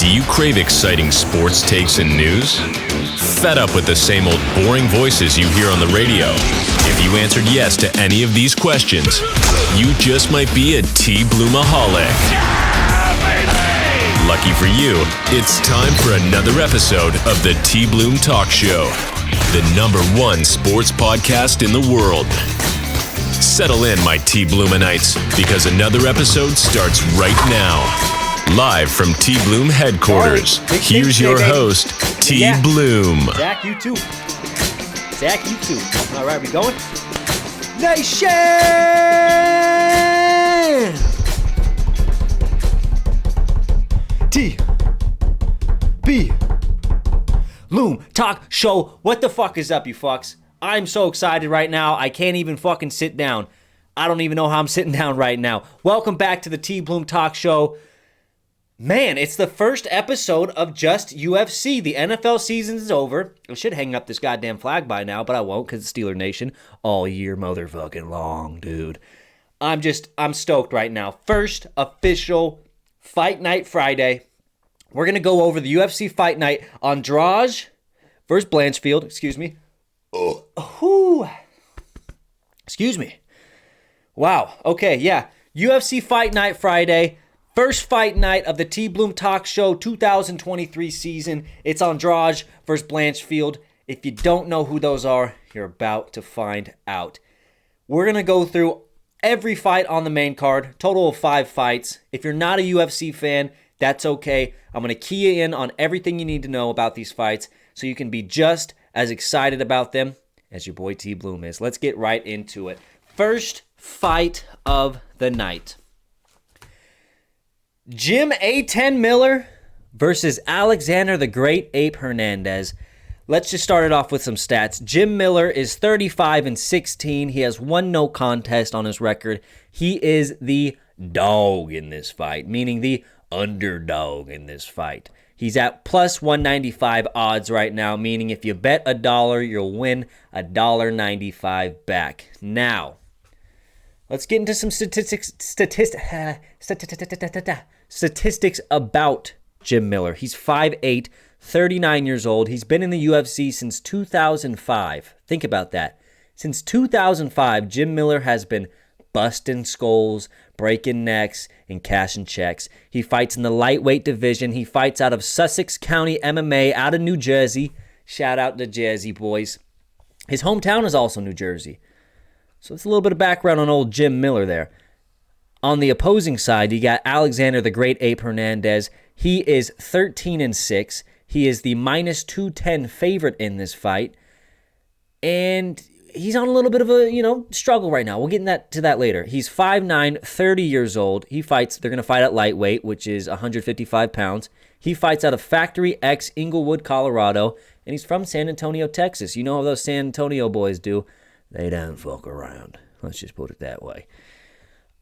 Do you crave exciting sports takes and news? Fed up with the same old boring voices you hear on the radio? If you answered yes to any of these questions, you just might be a TBloomaholic. Lucky for you, it's time for another episode of the TBloom Talk Show, the #1 sports podcast in the world. Settle in, my TBloomanites, because another episode starts right now. Live from TBloom headquarters, here's your host, TBloom. Zach, you too. All right, we going? Nation! TBloom Talk Show. What the fuck is up, you fucks? I'm so excited right now. I can't even fucking sit down. I don't even know how I'm sitting down right now. Welcome back to the TBloom Talk Show. Man, it's the first episode of just UFC. The NFL season is over. I should hang up this goddamn flag by now, but I won't because it's Steeler Nation all year motherfucking long, dude. I'm stoked right now. First official Fight Night Friday. We're going to go over the UFC Fight Night. Andrade versus Blanchfield. Excuse me. Excuse me. Wow. Okay, yeah. UFC Fight Night Friday. First fight night of the TBloom Talk Show 2023 season. It's Andrade versus Blanchfield. If you don't know who those are, you're about to find out. We're going to go through every fight on the main card, total of 5 fights. If you're not a UFC fan, that's okay. I'm going to key you in on everything you need to know about these fights so you can be just as excited about them as your boy TBloom is. Let's get right into it. First fight of the night. Jim A10 Miller versus Alexander the Great Ape Hernandez. Let's just start it off with some stats. Jim Miller is 35-16. He has 1 no contest on his record. He is the dog in this fight, meaning the underdog in this fight. He's at plus 195 odds right now, meaning if you bet $1, you'll win $1.95 back. Now, let's get into some statistics about Jim Miller. He's 5'8", 39 years old. He's been in the UFC since 2005. Think about that. Since 2005, Jim Miller has been busting skulls, breaking necks, and cashing checks. He fights in the lightweight division. He fights out of Sussex County MMA out of New Jersey. Shout out to Jersey boys. His hometown is also New Jersey. So it's a little bit of background on old Jim Miller there. On the opposing side, you got Alexander the Great Ape Hernandez. He is 13-6. He is the minus 210 favorite in this fight. And he's on a little bit of a, struggle right now. We'll get to that later. He's 5'9", 30 years old. They're going to fight at lightweight, which is 155 pounds. He fights out of Factory X, Inglewood, Colorado. And he's from San Antonio, Texas. You know how those San Antonio boys do. They don't fuck around. Let's just put it that way.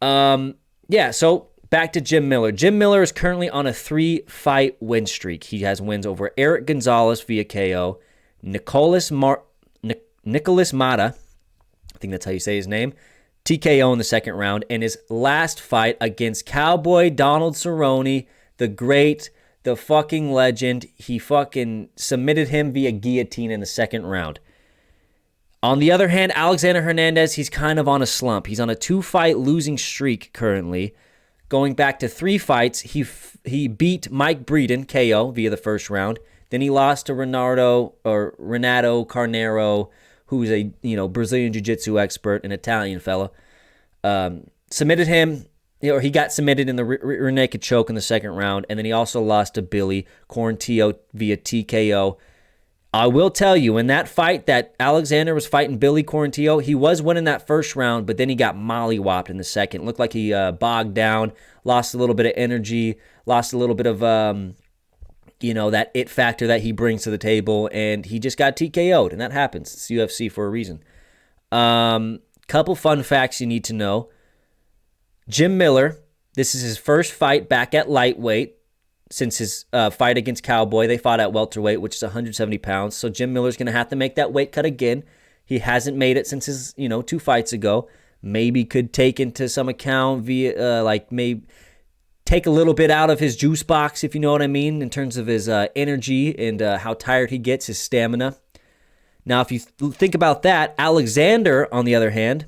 So back to Jim Miller. Jim Miller is currently on a 3-fight win streak. He has wins over Eric Gonzalez via KO, Nicholas Mata, I think that's how you say his name, TKO in the second round, and his last fight against Cowboy Donald Cerrone, the great, the fucking legend. He fucking submitted him via guillotine in the second round. On the other hand, Alexander Hernandez, he's kind of on a slump. He's on a 2-fight losing streak currently. Going back to 3 fights, he beat Mike Breeden, KO, via the first round. Then he lost to Renato Carneiro, who's a Brazilian Jiu-Jitsu expert, an Italian fella. Submitted him, he got submitted in the rear naked choke in the second round. And then he also lost to Billy Quarantillo via TKO. I will tell you, in that fight that Alexander was fighting Billy Quarantillo, he was winning that first round, but then he got mollywopped in the second. It looked like he bogged down, lost a little bit of energy, lost a little bit of, that it factor that he brings to the table, and he just got TKO'd, and that happens. It's UFC for a reason. Couple fun facts you need to know. Jim Miller, this is his first fight back at lightweight. Since his fight against Cowboy, they fought at welterweight, which is 170 pounds. So Jim Miller's going to have to make that weight cut again. He hasn't made it since his, 2 fights ago. Maybe could take into some account via, maybe take a little bit out of his juice box, if you know what I mean, in terms of his energy and how tired he gets, his stamina. Now, if you think about that, Alexander, on the other hand,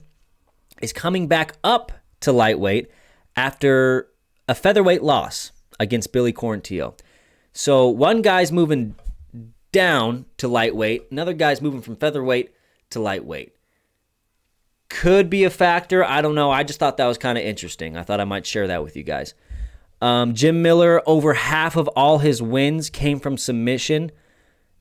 is coming back up to lightweight after a featherweight loss against Billy Quarantillo. So one guy's moving down to lightweight, another guy's moving from featherweight to lightweight. Could be a factor. I don't know. I just thought that was kind of interesting. I thought I might share that with you guys. Jim Miller, over half of all his wins came from submission.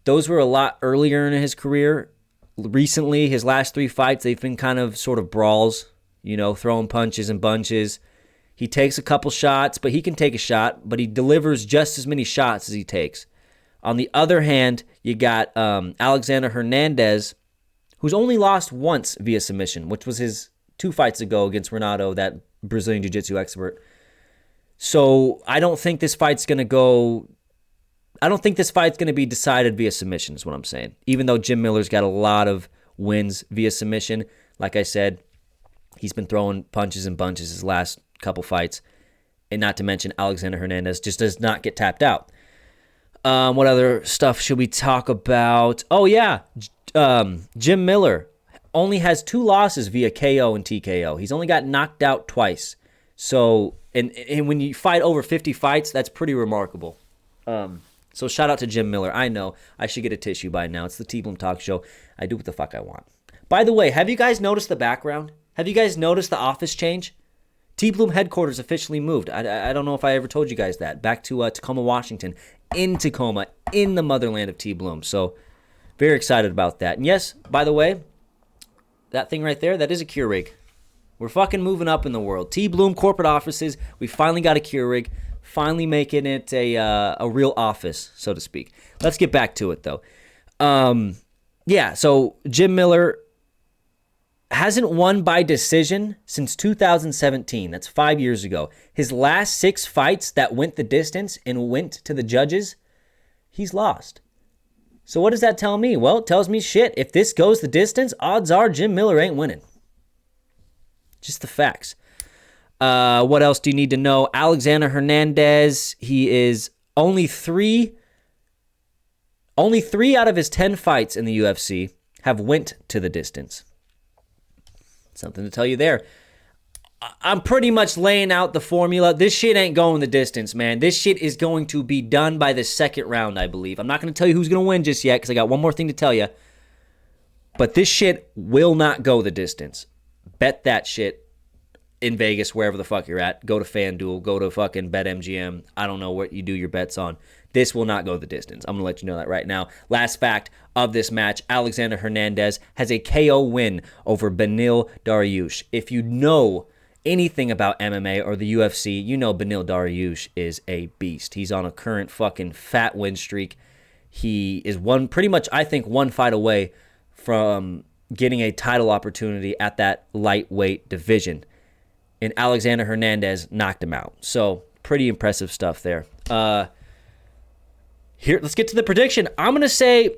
Those were a lot earlier in his career. Recently, his last 3 fights, they've been kind of sort of brawls, throwing punches and bunches. He takes a couple shots, but he can take a shot, but he delivers just as many shots as he takes. On the other hand, you got Alexander Hernandez, who's only lost once via submission, which was his 2 fights ago against Renato, that Brazilian Jiu-Jitsu expert. So I don't think this fight's going to be decided via submission, is what I'm saying. Even though Jim Miller's got a lot of wins via submission, like I said, he's been throwing punches and bunches his last couple fights. And not to mention Alexander Hernandez just does not get tapped out. What other stuff should we talk about? Oh, yeah. Jim Miller only has 2 losses via KO and TKO. He's only got knocked out twice. So, and when you fight over 50 fights, that's pretty remarkable. So shout out to Jim Miller. I know I should get a tissue by now. It's the TBloom Talk Show. I do what the fuck I want. By the way, have you guys noticed the background? Have you guys noticed the office change? TBloom headquarters officially moved. I don't know if I ever told you guys that. Back to Tacoma, Washington. In Tacoma, in the motherland of TBloom. So very excited about that. And yes, by the way, that thing right there, that is a Keurig. We're fucking moving up in the world. TBloom corporate offices. We finally got a Keurig. Finally making it a real office, so to speak. Let's get back to it, though. So Jim Miller hasn't won by decision since 2017. That's 5 years ago. His last 6 fights that went the distance and went to the judges, he's lost. So what does that tell me? Well, it tells me shit. If this goes the distance, odds are Jim Miller ain't winning. Just the facts. What else do you need to know? Alexander Hernandez, he is only three out of his 10 fights in the UFC have went to the distance. Something to tell you there. I'm pretty much laying out the formula. This shit ain't going the distance, man. This shit is going to be done by the second round, I believe. I'm not going to tell you who's going to win just yet because I got one more thing to tell you. But this shit will not go the distance. Bet that shit in Vegas, wherever the fuck you're at. Go to FanDuel. Go to fucking BetMGM. I don't know what you do your bets on. This will not go the distance. I'm going to let you know that right now. Last fact of this match, Alexander Hernandez has a KO win over Beneil Dariush. If you know anything about MMA or the UFC, you know Beneil Dariush is a beast. He's on a current fucking fat win streak. He is pretty much, I think, one fight away from getting a title opportunity at that lightweight division. And Alexander Hernandez knocked him out. So, pretty impressive stuff there. Here, let's get to the prediction. I'm going to say,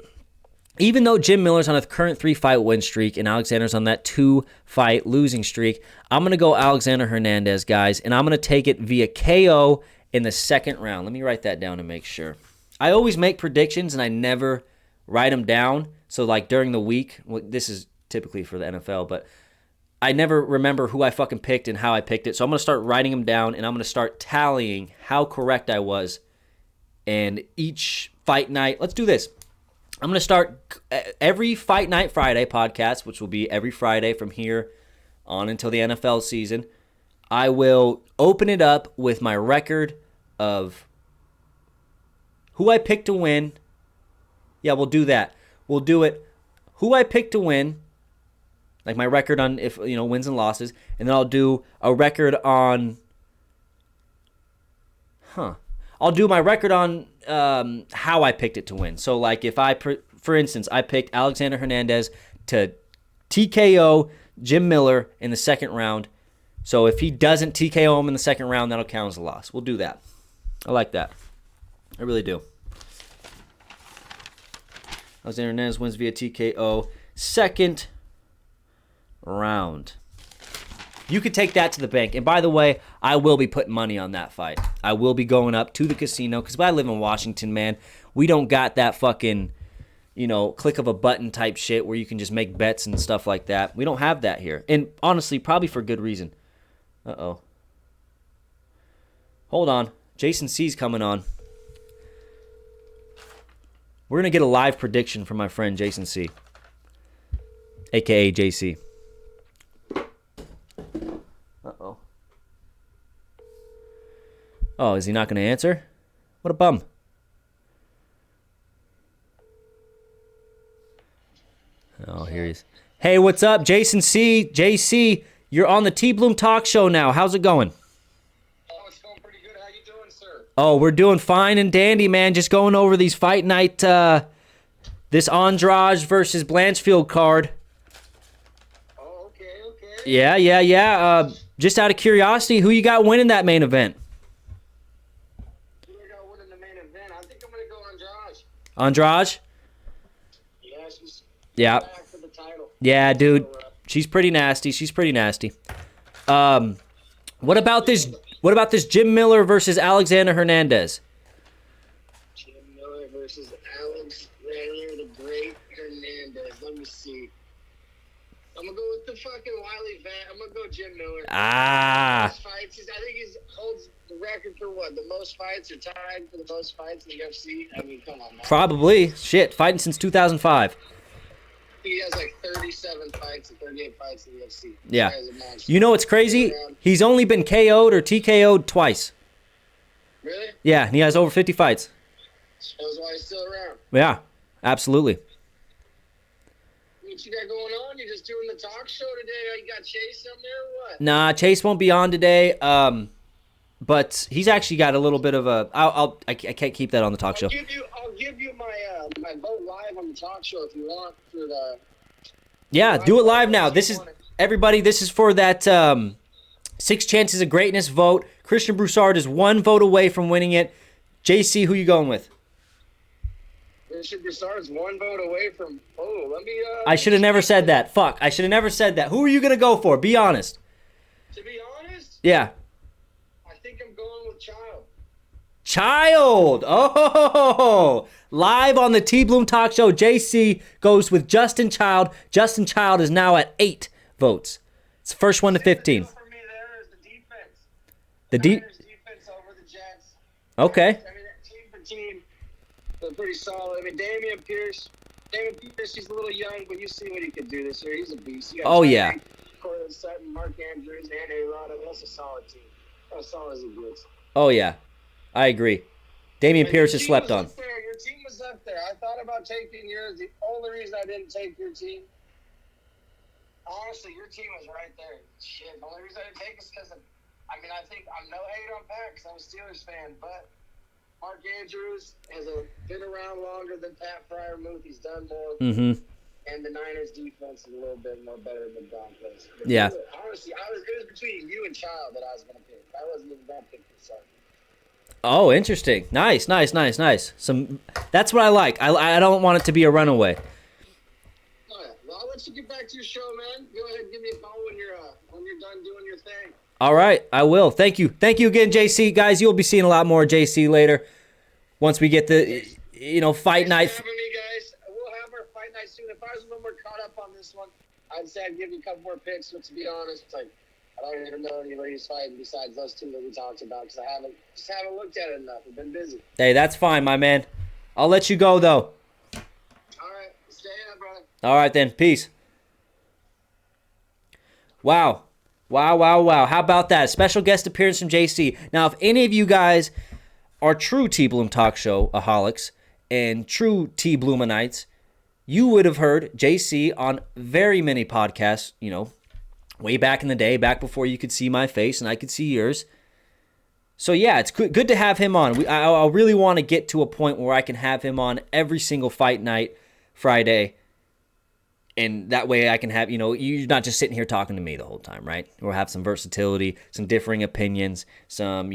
even though Jim Miller's on a current 3-fight win streak and Alexander's on that 2-fight losing streak, I'm going to go Alexander Hernandez, guys, and I'm going to take it via KO in the second round. Let me write that down to make sure. I always make predictions, and I never write them down. So, like, during the week, this is typically for the NFL, but I never remember who I fucking picked and how I picked it. So I'm going to start writing them down, and I'm going to start tallying how correct I was. And each fight night, let's do this. I'm going to start every Fight Night Friday podcast, which will be every Friday from here on until the NFL season. I will open it up with my record of who I picked to win. Yeah, we'll do that. We'll do it. Who I picked to win, like my record on wins and losses, and then I'll do a record on. I'll do my record on how I picked it to win. So, like, if for instance, I picked Alexander Hernandez to TKO Jim Miller in the second round. So, if he doesn't TKO him in the second round, that'll count as a loss. We'll do that. I like that. I really do. Alexander Hernandez wins via TKO second round. You could take that to the bank. And by the way, I will be putting money on that fight. I will be going up to the casino because I live in Washington, man. We don't got that fucking, click of a button type shit where you can just make bets and stuff like that. We don't have that here. And honestly, probably for good reason. Uh-oh. Hold on. Jason C's coming on. We're going to get a live prediction from my friend Jason C, a.k.a. JC. Uh-oh. Oh, is he not going to answer? What a bum. Oh, here he is. Hey, what's up, Jason C? JC, you're on the TBloom Talk Show now. How's it going? Oh, it's going pretty good. How you doing, sir? Oh, we're doing fine and dandy, man. Just going over these fight night, this Andrade versus Blanchfield card. Oh, okay. Yeah. Just out of curiosity, who you got winning that main event? Who I got winning the main event? I think I'm going to go Andrade. Andrade? Yeah, she's Yeah. back for the title. Yeah, dude. She's pretty nasty. What about this Jim Miller versus Alexander Hernandez? Jim Miller versus Alexander the Great Hernandez. Let me see. I'm going to go with the fucking wily vet. I'm going to go Jim Miller. Most fights. I think he holds the record for what? The most fights or tied for the most fights in the UFC? I mean, come on, man. Probably. Shit, fighting since 2005. He has like 37 fights and 38 fights in the UFC. Yeah. This guy is a monster. You know what's crazy? He's only been KO'd or TKO'd twice. Really? Yeah, and he has over 50 fights. Shows why he's still around. Yeah, absolutely. What you got going on? You just doing the talk show today? You got Chase on there or what? Nah, Chase won't be on today. But he's actually got a little bit of a. I can't keep that on the talk show. I'll give you my vote live on the talk show if you want for the. Yeah, do it live now. This is everybody. This is for that 6 chances of greatness vote. Christian Broussard is 1 vote away from winning it. JC, who you going with? Christian Broussard's 1 vote away from. Oh, let me. I should have never said that. Fuck, I should have never said that. Who are you gonna go for? Be honest. To be honest. Yeah. I think I'm going with Child. Child. Oh, live on the TBloom Talk Show. JC goes with Justin Child. Justin Child is now at 8 votes. It's the first one to 15. For me, there is the defense. The defense over the Jets. Okay. I mean, team for team, they're pretty solid. I mean, Damian Pierce, he's a little young, but you see what he can do this year. He's a beast. Oh, yeah. Cortland Sutton, Mark Andrews, and A-Rod. I mean, that's a solid team. As solid as he gets. Oh, yeah. I agree. Damian Pierce is slept on. Your team was up there. I thought about taking yours. The only reason I didn't take your team, honestly, your team was right there. Shit, the only reason I didn't take it is because I think I'm no hate on Pat because I'm a Steelers fan, but Mark Andrews has been around longer than Pat Freiermuth. He's done more. Mm-hmm. And the Niners' defense is a little bit more better than Broncos. Yeah. Honestly, it was between you and Child that I was going to pick. I wasn't even going to pick this up. Oh, interesting. Nice. That's what I like. I don't want it to be a runaway. Oh, yeah. Well, I'll let you get back to your show, man. Go ahead and give me a call when you're done doing your thing. All right, I will. Thank you again, JC. Guys, you'll be seeing a lot more of JC later once we get the fight night. Thanks for having me, guys. We'll have our fight night soon. If I was a little more caught up on this one, I'd say I'd give you a couple more picks. But to be honest, I don't even know anybody who's fighting besides those two that we talked about because I haven't looked at it enough. I've been busy. Hey, that's fine, my man. I'll let you go though. All right, stay up, brother. All right then, peace. Wow. How about that? Special guest appearance from JC. Now, if any of you guys are true TBloom Talk Show aholics and true TBloomanites, you would have heard JC on very many podcasts, way back in the day, back before you could see my face and I could see yours. So, yeah, it's good to have him on. I really want to get to a point where I can have him on every single fight night, Friday. And that way I can have, you're not just sitting here talking to me the whole time, right? We'll have some versatility, some differing opinions, some,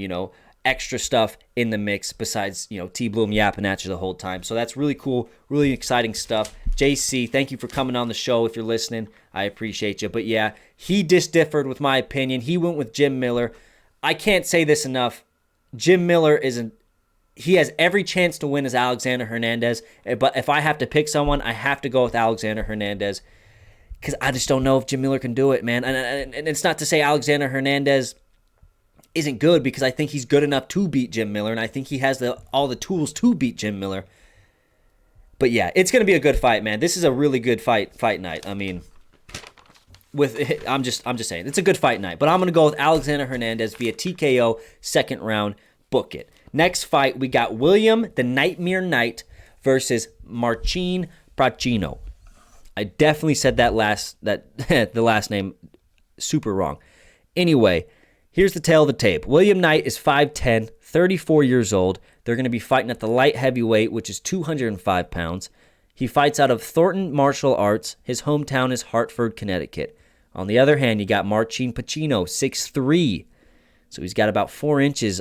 extra stuff in the mix besides, TBloom yapping at you the whole time. So that's really cool, really exciting stuff. JC, thank you for coming on the show. If you're listening, I appreciate you. But yeah, he differed with my opinion. He went with Jim Miller. I can't say this enough. Jim Miller he has every chance to win as Alexander Hernandez. But if I have to pick someone, I have to go with Alexander Hernandez. Because I just don't know if Jim Miller can do it, man. And it's not to say Alexander Hernandez isn't good, because I think he's good enough to beat Jim Miller, and I think he has all the tools to beat Jim Miller. But yeah, it's going to be a good fight, man. This is a really good fight night. I mean, I'm just saying, it's a good fight night. But I'm going to go with Alexander Hernandez via TKO, second round. Book it. Next fight, we got William the Nightmare Knight versus Marcin Pracino. I definitely said the last name super wrong. Anyway, here's the tale of the tape. William Knight is 5'10", 34 years old. They're going to be fighting at the light heavyweight, which is 205 pounds. He fights out of Thornton Martial Arts. His hometown is Hartford, Connecticut. On the other hand, you got Marcin Pracino, 6'3". So he's got about 4 inches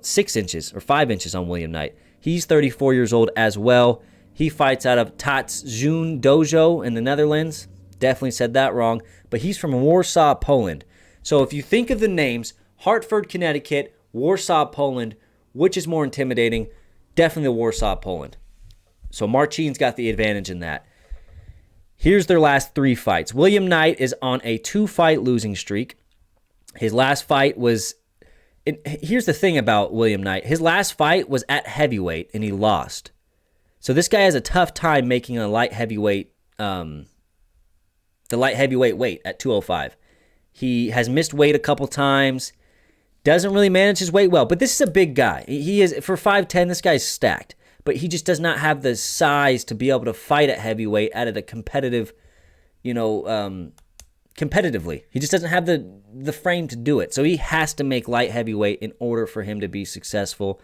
6 inches or 5 inches on William Knight. He's 34 years old as well. He fights out of Tats Jun Dojo in the Netherlands. Definitely said that wrong. But he's from Warsaw, Poland. So if you think of the names, Hartford, Connecticut, Warsaw, Poland, which is more intimidating? Definitely Warsaw, Poland. So Marcin's got the advantage in that. Here's their last 3 fights. William Knight is on a 2-fight losing streak. His last fight was... Here's the thing about William Knight. His last fight was at heavyweight, and he lost. So this guy has a tough time making a light heavyweight... the light heavyweight weight at 205. He has missed weight a couple times. Doesn't really manage his weight well. But this is a big guy. He is, for 5'10", this guy's stacked. But he just does not have the size to be able to fight at heavyweight at a competitive, competitively. He just doesn't have the frame to do it. So he has to make light heavyweight in order for him to be successful.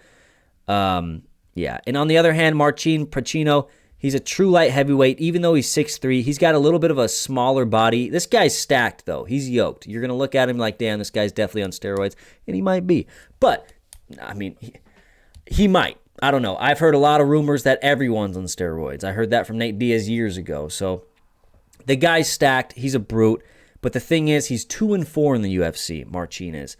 Yeah. And on the other hand, Marcin Pracino, he's a true light heavyweight. Even though he's 6'3", he's got a little bit of a smaller body. This guy's stacked, though. He's yoked. You're going to look at him like, damn, this guy's definitely on steroids. And he might be. But, I mean, he might. I don't know. I've heard a lot of rumors that everyone's on steroids. I heard that from Nate Diaz years ago. So, the guy's stacked. He's a brute. But the thing is, he's 2-4 in the UFC, Marcin is.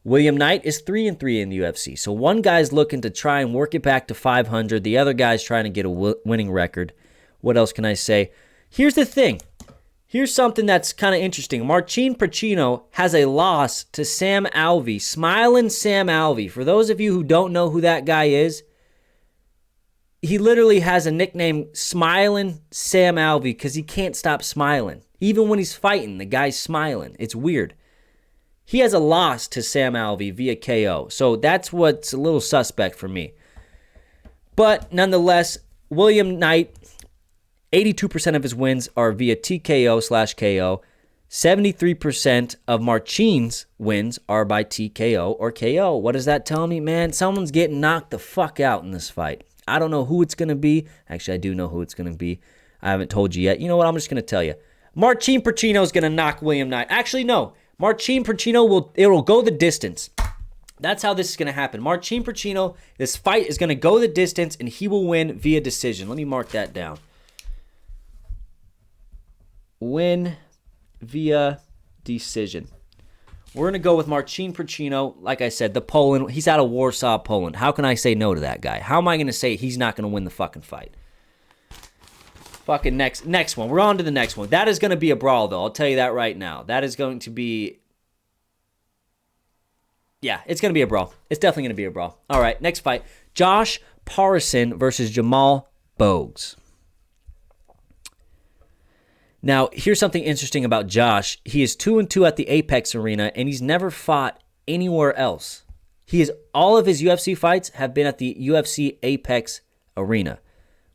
William Knight is 3-3 in the UFC. So one guy's looking to try and work it back to 500. The other guy's trying to get a winning record. What else can I say? Here's the thing. Here's something that's kind of interesting. Marcin Pracino has a loss to Sam Alvey, Smiling Sam Alvey. For those of you who don't know who that guy is, he literally has a nickname, Smiling Sam Alvey, because he can't stop smiling. Even when he's fighting, the guy's smiling. It's weird. He has a loss to Sam Alvey via KO. So that's what's a little suspect for me. But nonetheless, William Knight, 82% of his wins are via TKO/KO. 73% of Marcin's wins are by TKO or KO. What does that tell me, man? Someone's getting knocked the fuck out in this fight. I don't know who it's going to be. Actually, I do know who it's going to be. I haven't told you yet. You know what? I'm just going to tell you. Marcin Pracino is going to knock William Knight. Actually, no. Marcin Pracino will go the distance. That's how this is going to happen. Marcin Pracino, this fight is going to go the distance, and he will win via decision. Let me mark that down. Win via decision. We're going to go with Marcin Pracino. Like I said, the Poland. He's out of Warsaw, Poland. How can I say no to that guy? How am I going to say he's not going to win the fucking fight? Fucking next one. We're on to the next one. That is going to be a brawl, though. I'll tell you that right now. That is going to be... Yeah, it's going to be a brawl. It's definitely going to be a brawl. All right, next fight. Josh Parison versus Jamal Bogues. Now, here's something interesting about Josh. He is 2-2 at the Apex Arena, and he's never fought anywhere else. All of his UFC fights have been at the UFC Apex Arena,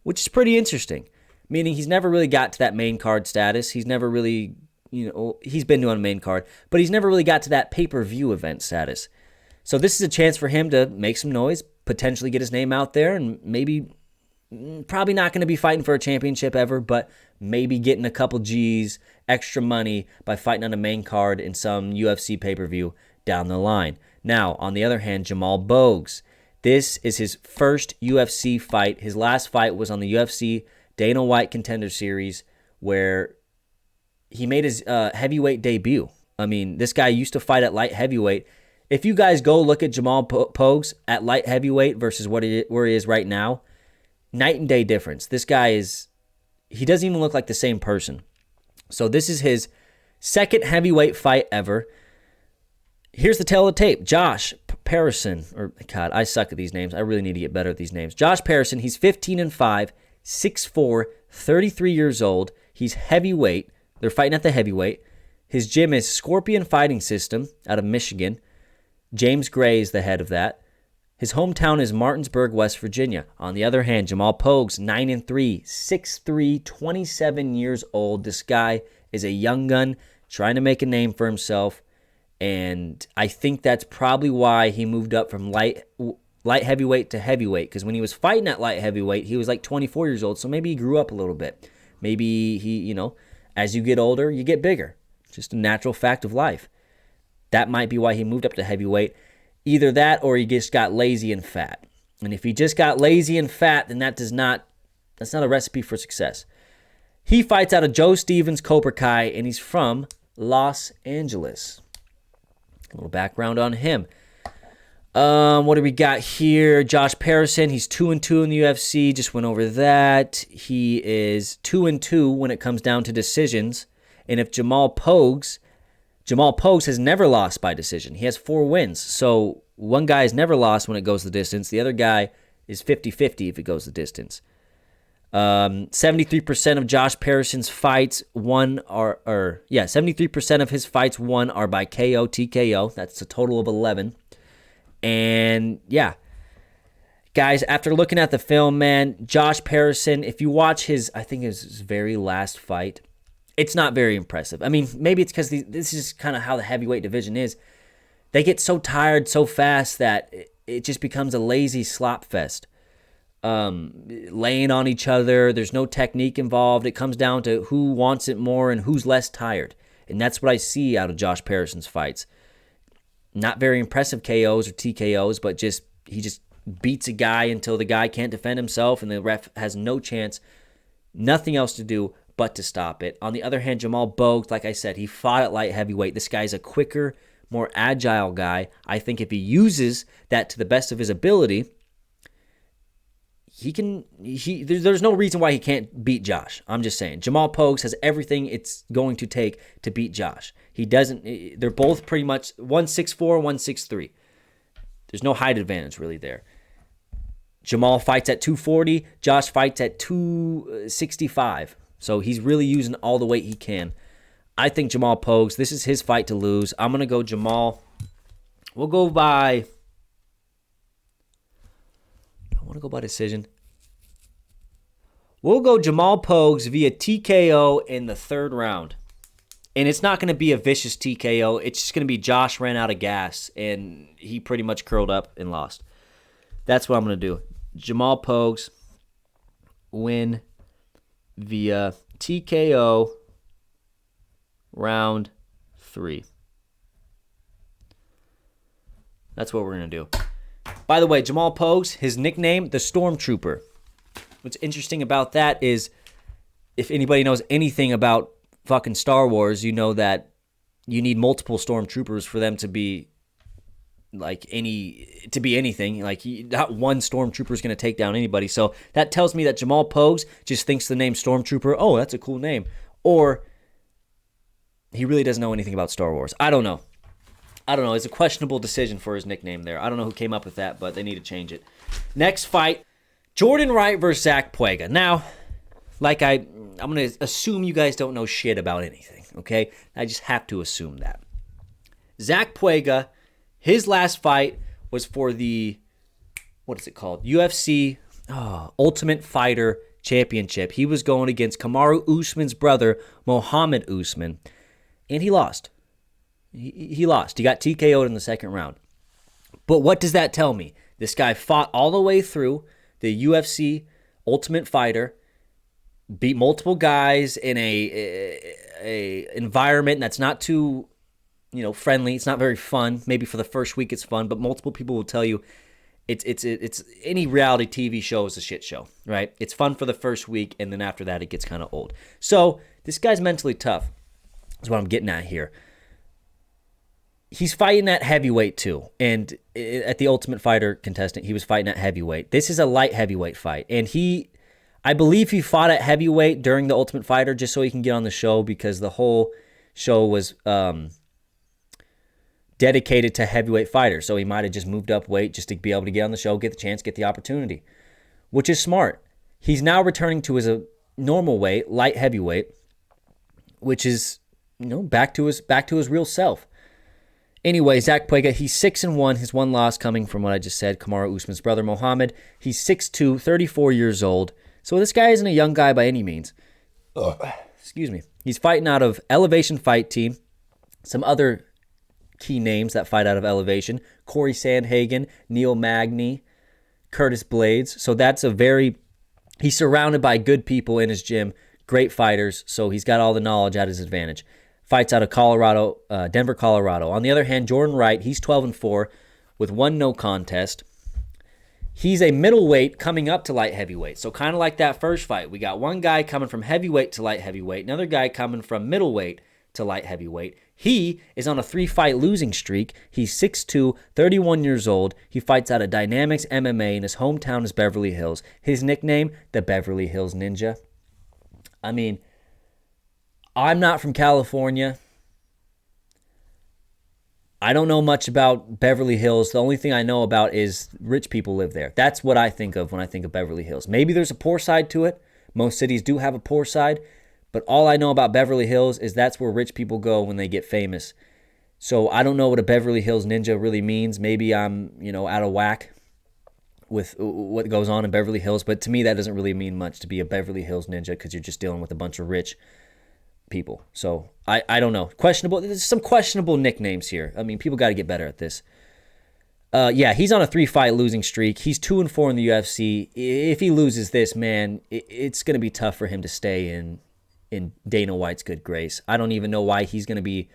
which is pretty interesting. Meaning he's never really got to that main card status. He's never really, he's been on a main card, but he's never really got to that pay-per-view event status. So this is a chance for him to make some noise, potentially get his name out there, and maybe, probably not going to be fighting for a championship ever, but maybe getting a couple G's, extra money by fighting on a main card in some UFC pay-per-view down the line. Now, on the other hand, Jamal Bogues. This is his first UFC fight. His last fight was on the UFC Dana White Contender Series, where he made his heavyweight debut. I mean, this guy used to fight at light heavyweight. If you guys go look at Jamal Pogues at light heavyweight versus where he is right now, night and day difference. This guy he doesn't even look like the same person. So this is his second heavyweight fight ever. Here's the tail of the tape. Josh Parison, or God, I suck at these names. I really need to get better at these names. Josh Parison, he's 15-5, 6'4", 33 years old. He's heavyweight. They're fighting at the heavyweight. His gym is Scorpion Fighting System out of Michigan. James Gray is the head of that. His hometown is Martinsburg, West Virginia. On the other hand, Jamal Pogues, 9-3, 6'3", 27 years old. This guy is a young gun trying to make a name for himself. And I think that's probably why he moved up from light heavyweight to heavyweight. Because when he was fighting at light heavyweight, he was like 24 years old. So maybe he grew up a little bit. Maybe he, as you get older, you get bigger. Just a natural fact of life. That might be why he moved up to heavyweight. Either that or he just got lazy and fat. And if he just got lazy and fat, then that's not a recipe for success. He fights out of Joe Stevens Cobra Kai, and he's from Los Angeles. A little background on him. What do we got here? Josh Parison, he's 2-2 in the UFC. Just went over that. He is 2-2 when it comes down to decisions. And if Jamal Pogues has never lost by decision. He has 4 wins. So one guy has never lost when it goes the distance. The other guy is 50-50 if it goes the distance. 73% of Josh Parison's fights 73% of his fights won are by KO, TKO. That's a total of 11. And yeah, guys, after looking at the film, man, Josh Parison, if you watch I think his very last fight, it's not very impressive. I mean, maybe it's because this is kind of how the heavyweight division is. They get so tired so fast that it just becomes a lazy slop fest. Laying on each other. There's no technique involved. It comes down to who wants it more and who's less tired. And that's what I see out of Josh Parison's fights. Not very impressive KOs or TKOs, but he just beats a guy until the guy can't defend himself and the ref has no chance, nothing else to do but to stop it. On the other hand, Jamal Pogues, like I said, he fought at light heavyweight. This guy's a quicker, more agile guy. I think if he uses that to the best of his ability, there's no reason why he can't beat Josh. I'm just saying. Jamal Pogues has everything it's going to take to beat Josh. They're both pretty much 164, 163. There's no height advantage really there. Jamal fights at 240. Josh fights at 265. So he's really using all the weight he can. I think Jamal Pogues, this is his fight to lose. I'm going to go Jamal. We'll go by... I want to go by decision. We'll go Jamal Pogues via TKO in the 3rd round. And it's not going to be a vicious TKO. It's just going to be Josh ran out of gas, and he pretty much curled up and lost. That's what I'm going to do. Jamal Pogues win via TKO round 3. That's what we're going to do. By the way, Jamal Pogues, his nickname, the Stormtrooper. What's interesting about that is, if anybody knows anything about fucking Star Wars, you know that you need multiple Stormtroopers for them to be anything. Like, not one Stormtrooper is going to take down anybody. So that tells me that Jamal Pogues just thinks the name Stormtrooper, oh, that's a cool name. Or he really doesn't know anything about Star Wars. I don't know. It's a questionable decision for his nickname there. I don't know who came up with that, but they need to change it. Next fight, Jordan Wright versus Zach Puega. Now, I'm going to assume you guys don't know shit about anything, okay? I just have to assume that. Zach Puega, his last fight was for the, what is it called? UFC Ultimate Fighter Championship. He was going against Kamaru Usman's brother, Mohammed Usman, and he lost. He lost. He got TKO'd in the 2nd round. But what does that tell me? This guy fought all the way through the UFC Ultimate Fighter, beat multiple guys in a environment that's not too, friendly. It's not very fun. Maybe for the first week it's fun, but multiple people will tell you it's any reality TV show is a shit show, right? It's fun for the first week, and then after that, it gets kind of old. So this guy's mentally tough, is what I'm getting at here. He's fighting at heavyweight too, and at the Ultimate Fighter contestant, he was fighting at heavyweight. This is a light heavyweight fight, and I believe he fought at heavyweight during the Ultimate Fighter just so he can get on the show, because the whole show was dedicated to heavyweight fighters. So he might have just moved up weight just to be able to get on the show, get the chance, get the opportunity, which is smart. He's now returning to his normal weight, light heavyweight, which is, back to his real self. Anyway, Zach Puega, he's 6-1. His one loss coming from what I just said, Kamaru Usman's brother, Mohammed. He's 6'2", 34 years old. So this guy isn't a young guy by any means. Excuse me. He's fighting out of Elevation Fight Team. Some other key names that fight out of Elevation: Corey Sandhagen, Neil Magny, Curtis Blades. So he's surrounded by good people in his gym, great fighters, so he's got all the knowledge at his advantage. Fights out of Colorado, Denver, Colorado. On the other hand, Jordan Wright, he's 12-4 with 1 no contest. He's a middleweight coming up to light heavyweight. So kind of like that first fight, we got one guy coming from heavyweight to light heavyweight, another guy coming from middleweight to light heavyweight. He is on a 3-fight losing streak. He's 6'2", 31 years old. He fights out of Dynamics MMA, and his hometown is Beverly Hills. His nickname, the Beverly Hills Ninja. I mean, I'm not from California. I don't know much about Beverly Hills. The only thing I know about is rich people live there. That's what I think of when I think of Beverly Hills. Maybe there's a poor side to it. Most cities do have a poor side. But all I know about Beverly Hills is that's where rich people go when they get famous. So I don't know what a Beverly Hills Ninja really means. Maybe I'm, out of whack with what goes on in Beverly Hills. But to me, that doesn't really mean much to be a Beverly Hills Ninja, because you're just dealing with a bunch of rich people. So I don't know. There's some questionable nicknames here. I mean, people got to get better at this. He's on a 3-fight losing streak. He's 2-4 in the UFC. If he loses this, man, it's going to be tough for him to stay in Dana White's good grace. I don't even know why he's going to be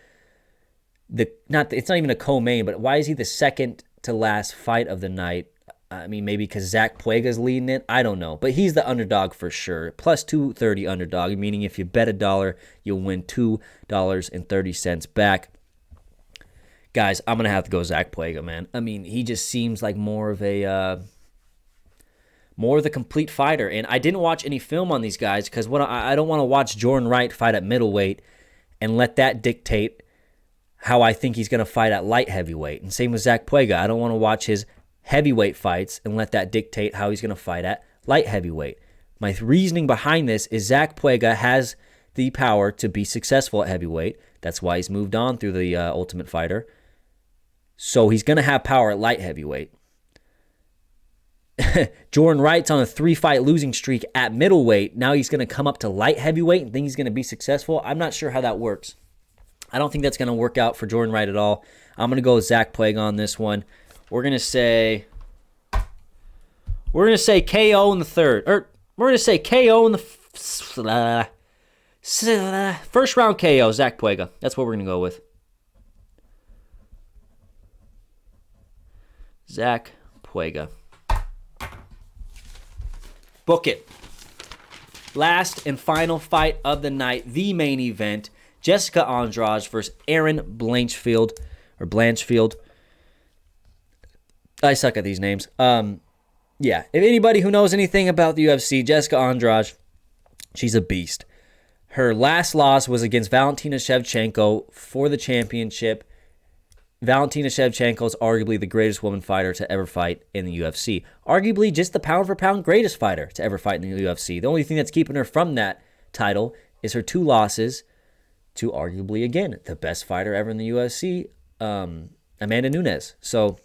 it's not even a co-main, but why is he the second to last fight of the night? I mean, maybe because Zach Puega's leading it. I don't know. But he's the underdog for sure. Plus 230 underdog, meaning if you bet $1, you'll win $2.30 back. Guys, I'm going to have to go Zach Puega, man. I mean, he just seems like more of the complete fighter. And I didn't watch any film on these guys because I don't want to watch Jordan Wright fight at middleweight and let that dictate how I think he's going to fight at light heavyweight. And same with Zach Puega. I don't want to watch his heavyweight fights and let that dictate how he's going to fight at light heavyweight. My reasoning behind this is Zach Puega has the power to be successful at heavyweight. That's why he's moved on through the Ultimate Fighter. So he's going to have power at light heavyweight. Jordan Wright's on a 3-fight losing streak at middleweight. Now he's going to come up to light heavyweight and think he's going to be successful. I'm not sure how that works. I don't think that's going to work out for Jordan Wright at all. I'm going to go with Zach Puega on this one. We're going to say KO in the third. Or we're going to say KO in the first round KO, Zach Puega. That's what we're going to go with. Zach Puega. Book it. Last and final fight of the night, the main event, Jessica Andrade versus Erin Blanchfield. I suck at these names. If anybody who knows anything about the UFC, Jessica Andrade, she's a beast. Her last loss was against Valentina Shevchenko for the championship. Valentina Shevchenko is arguably the greatest woman fighter to ever fight in the UFC. Arguably just the pound-for-pound greatest fighter to ever fight in the UFC. The only thing that's keeping her from that title is her 2 losses to arguably, again, the best fighter ever in the UFC, Amanda Nunes. So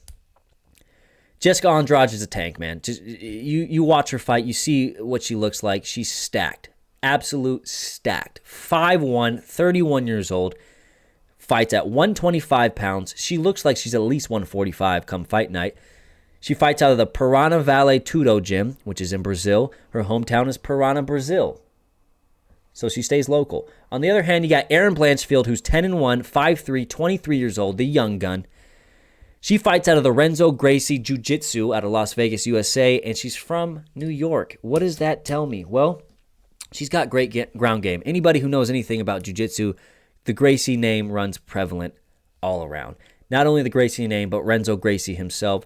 Jessica Andrade is a tank, man. Just, you watch her fight, you see what she looks like. She's stacked. Absolute stacked. 5'1", 31 years old. Fights at 125 pounds. She looks like she's at least 145 come fight night. She fights out of the Piranha Valley Tudo gym, which is in Brazil. Her hometown is Piranha, Brazil. So she stays local. On the other hand, you got Erin Blanchfield, who's 10-1, 5'3", 23 years old, the young gun. She fights out of the Renzo Gracie Jiu-Jitsu out of Las Vegas, USA, and she's from New York. What does that tell me? Well, she's got great ground game. Anybody who knows anything about jiu-jitsu, the Gracie name runs prevalent all around. Not only the Gracie name, but Renzo Gracie himself.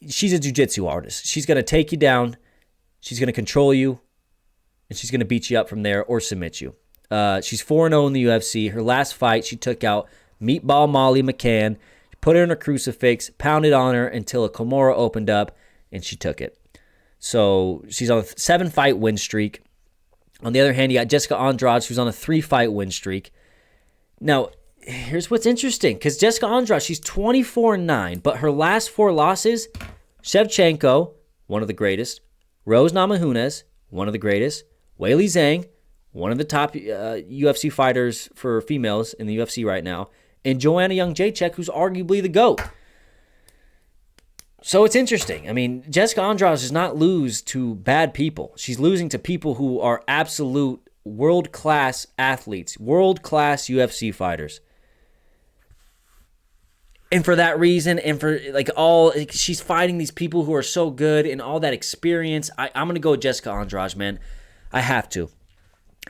She's a jiu-jitsu artist. She's going to take you down. She's going to control you, and she's going to beat you up from there or submit you. She's 4-0 in the UFC. Her last fight, she took out Meatball Molly McCann, put her in a crucifix, pounded on her until a Kimura opened up, and she took it. So she's on a 7-fight win streak. On the other hand, you got Jessica Andrade, who's on a 3-fight win streak. Now, here's what's interesting, because Jessica Andrade, she's 24-9, but her last 4 losses, Shevchenko, one of the greatest, Rose Namajunas, one of the greatest, Weili Zhang, one of the top UFC fighters for females in the UFC right now, and Joanna Jędrzejczyk, who's arguably the GOAT. So it's interesting. I mean, Jessica Andrade does not lose to bad people. She's losing to people who are absolute world-class athletes, world-class UFC fighters. And for that reason, and for she's fighting these people who are so good and all that experience, I'm going to go with Jessica Andrade, man. I have to.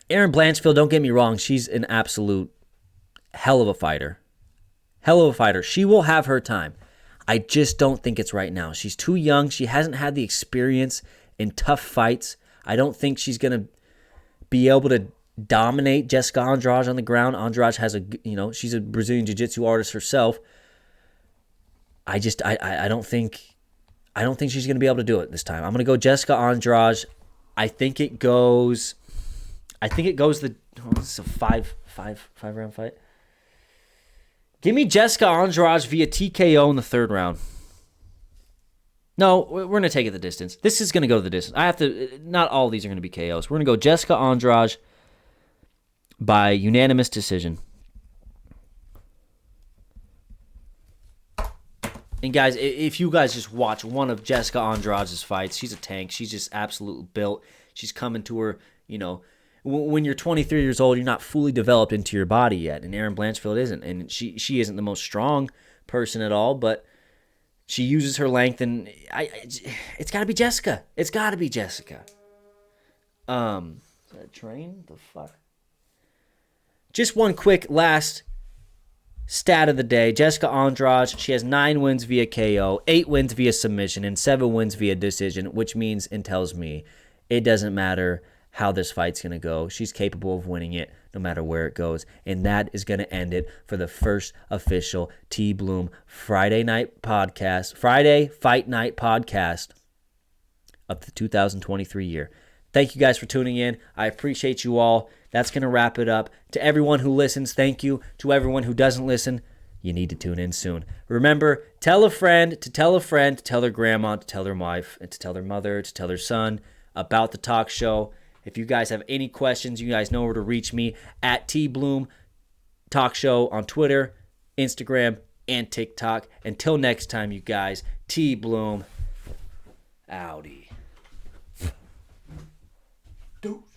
Erin Blanchfield, don't get me wrong, she's an absolute hell of a fighter. Hell of a fighter. She will have her time. I just don't think it's right now. She's too young. She hasn't had the experience in tough fights. I don't think she's going to be able to dominate Jessica Andrade on the ground. Andrade has she's a Brazilian Jiu-Jitsu artist herself. I don't think she's going to be able to do it this time. I'm going to go Jessica Andrade. I think it goes this is a five round fight. Give me Jessica Andrade via TKO in the 3rd round. No, we're going to take it the distance. This is going to go the distance. Not all of these are going to be KOs. We're going to go Jessica Andrade by unanimous decision. And guys, if you guys just watch one of Jessica Andrade's fights, she's a tank. She's just absolutely built. She's coming to her, when you're 23 years old, you're not fully developed into your body yet. And Erin Blanchfield isn't. And she isn't the most strong person at all, but she uses her length. And it's got to be Jessica. It's got to be Jessica. Is that a train? The fuck? Just one quick last stat of the day. Jessica Andrade, she has 9 wins via KO, 8 wins via submission, and 7 wins via decision, which means and tells me it doesn't matter how this fight's going to go. She's capable of winning it no matter where it goes. And that is going to end it for the first official TBloom Friday Fight Night podcast of the 2023 year. Thank you guys for tuning in. I appreciate you all. That's going to wrap it up. To everyone who listens, thank you. To everyone who doesn't listen, you need to tune in soon. Remember, tell a friend, to tell a friend, to tell their grandma, to tell their wife, and to tell their mother, to tell their son about the talk show. If you guys have any questions, you guys know where to reach me at TBloom Talk Show on Twitter, Instagram, and TikTok. Until next time, you guys, TBloom. Audi. Deuce.